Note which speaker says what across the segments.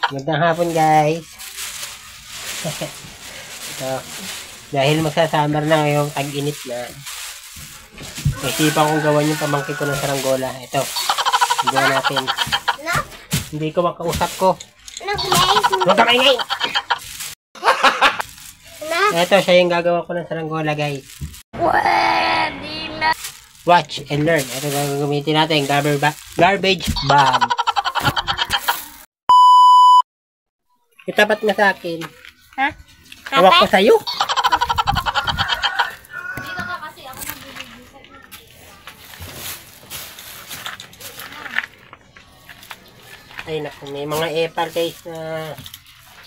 Speaker 1: Magandang hapon guys. Ito, dahil magsasummer na ngayong tag-init na, naisipan kong gawan yung pamangkin ko ng saranggola. Ito, gawa natin. Hindi ko makausap ko. Huwag ka maingay! Ito, siya yung gagawa ko ng saranggola guys. Watch and learn. Ito gagamitin natin, garbage bag. Itapat mo sa akin.
Speaker 2: Ha?
Speaker 1: Hawak ko sa'yo.
Speaker 2: Dito ka kasi ako nag-video.
Speaker 1: Ay naku, may mga epal guys na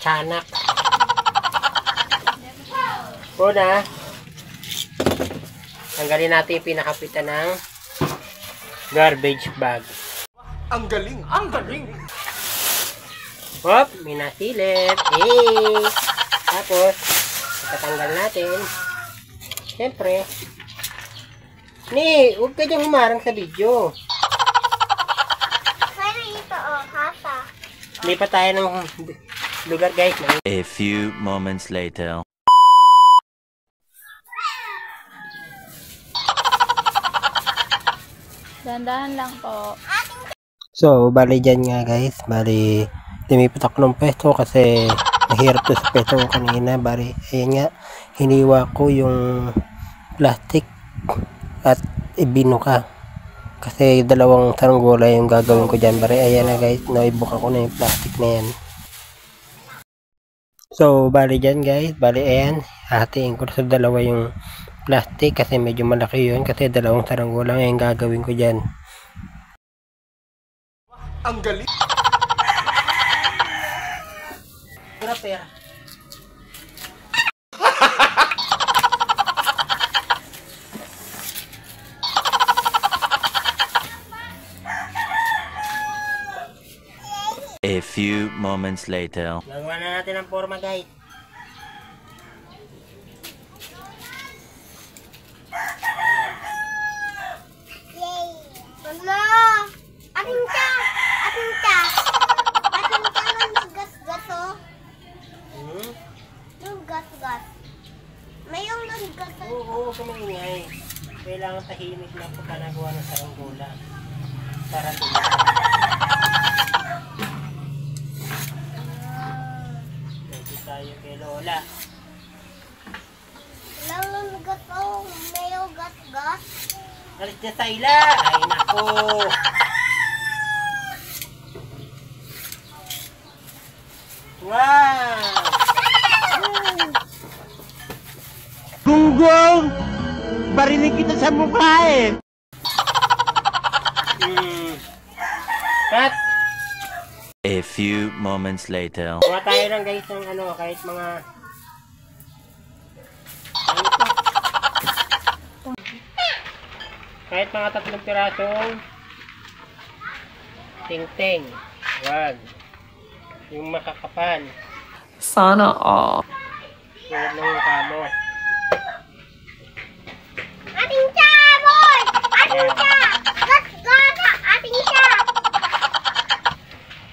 Speaker 1: tiyanak. Una, tanggalin natin yung pinakapitan ng garbage bag.
Speaker 3: Ang galing! Ang galing!
Speaker 1: Hop, may nasilip. Eh. Tapos, tatanggal natin. Siyempre. Huwag ka dyan humarang sa video.
Speaker 2: Kaya ito, hasa.
Speaker 1: Lipat tayo ng lugar guys.
Speaker 4: A few moments later.
Speaker 2: Dandahan lang po.
Speaker 1: So, bali dyan nga guys. Bali, lumipat ako ng pwesto kasi mahirap to sa pwesto ko kanina. Bali, ayan nga. Hiniwa ko yung plastic at ibinuka. Kasi dalawang saranggola yung gagawin ko dyan. Bali, ayan na guys. Naibuka ko na yung plastic na yan. So, bali dyan guys. Bali, ayan. Hatiin ko sa dalawa yung plastic kasi medyo malaki yun. Kasi dalawang saranggola yung gagawin ko dyan.
Speaker 3: Ang galing!
Speaker 1: Pera.
Speaker 4: A few moments later.
Speaker 1: Nagawa na natin ang forma guys.
Speaker 2: Yay! Mama! Ating ka! Ating ka! Ating ka ng gas-gas, oh. Yung gas-gas. May yung gas-gas.
Speaker 1: Oo, kumaingay. Kailangan tahimik na pagka nagawa ng saranggola. Para dito tayo kay Lola.
Speaker 2: Walang gas, oh. May yung gas-gas.
Speaker 1: Alis niya sa ila! Ay nako! Wow!
Speaker 5: Gunggong! Barinig kita sa mukha eh!
Speaker 1: Cut!
Speaker 4: A few moments later.
Speaker 1: Kuha tayo lang guys ng ano, kahit mga kahit mga 3 pirasong ting-ting. Wag. Yung makakapal.
Speaker 6: Sana all.
Speaker 1: Tulad ng mukha mo.
Speaker 2: Ating ka, boy! Ating ka! Gas-gas! Ating ka!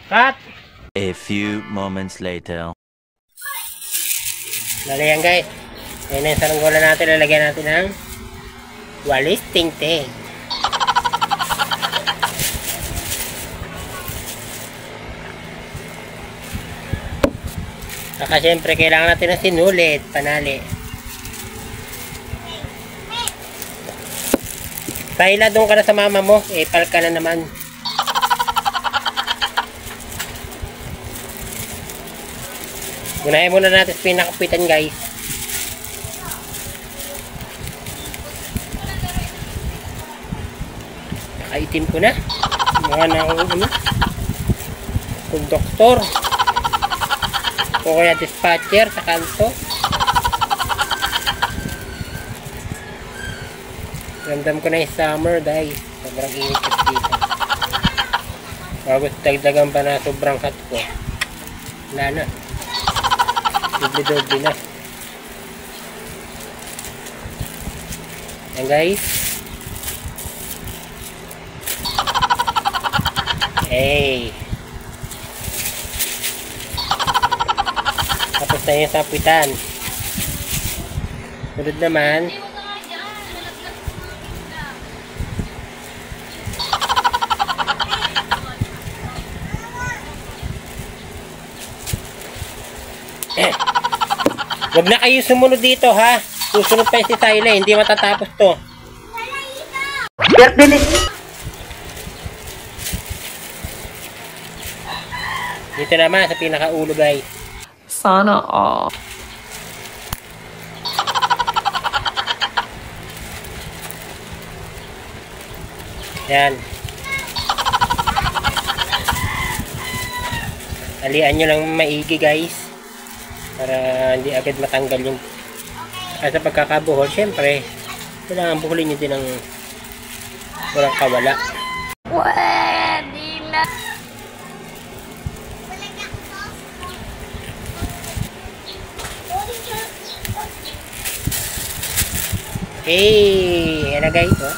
Speaker 1: Cut!
Speaker 4: A few moments later.
Speaker 1: Lala yan guys. Ayun na yung saranggola natin. Lalagyan natin ng walis ting-ting. Saka syempre kailangan natin ng sinulit, panali. Paila doon ka na sa mama mo, pal ka na naman. Unahin muna natin sa pinakapitan guys. Nakaitim ko na. Mukha na akong ano, kung doktor. O kaya dispatcher sa kanto. Ramdam ko na yung summer dahil sobrang init dito. Bago dagdagan pa na sobrang cut ko. Wala na. Doble-doble na. Yan guys. Hey. na yung sapitan. Sunod naman. Huwag na kayo sumunod dito ha. Susunod pa si Tyler, hindi matatapos to. Dito naman sa pinakaulo guys.
Speaker 6: Sana all.
Speaker 1: Yan. Alian nyo lang maigi guys. Para hindi agad matanggal yung sa pagkakabuhol. Siyempre, kailangan buhulin nyo din ng walang kawala.
Speaker 2: Pwede na.
Speaker 1: Hey! Yan na guys, oh.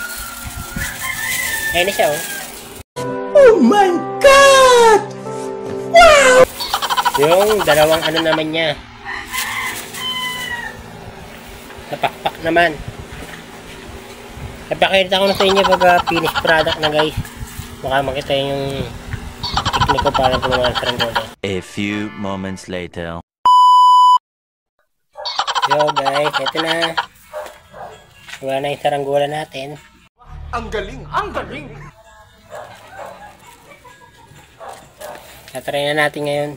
Speaker 1: Ayan na siya, oh.
Speaker 5: Oh my God!
Speaker 1: Yung dalawang ano naman niya. Napakpak naman. Napakita ko na sa inyo pag finished product na guys. Baka makita yung technique ko para gumawa ng saranggola.
Speaker 4: A few moments later.
Speaker 1: Yo guys, ito na. Wala na yung saranggola natin.
Speaker 3: Ang galing! Ang galing!
Speaker 1: Tatry na natin ngayon.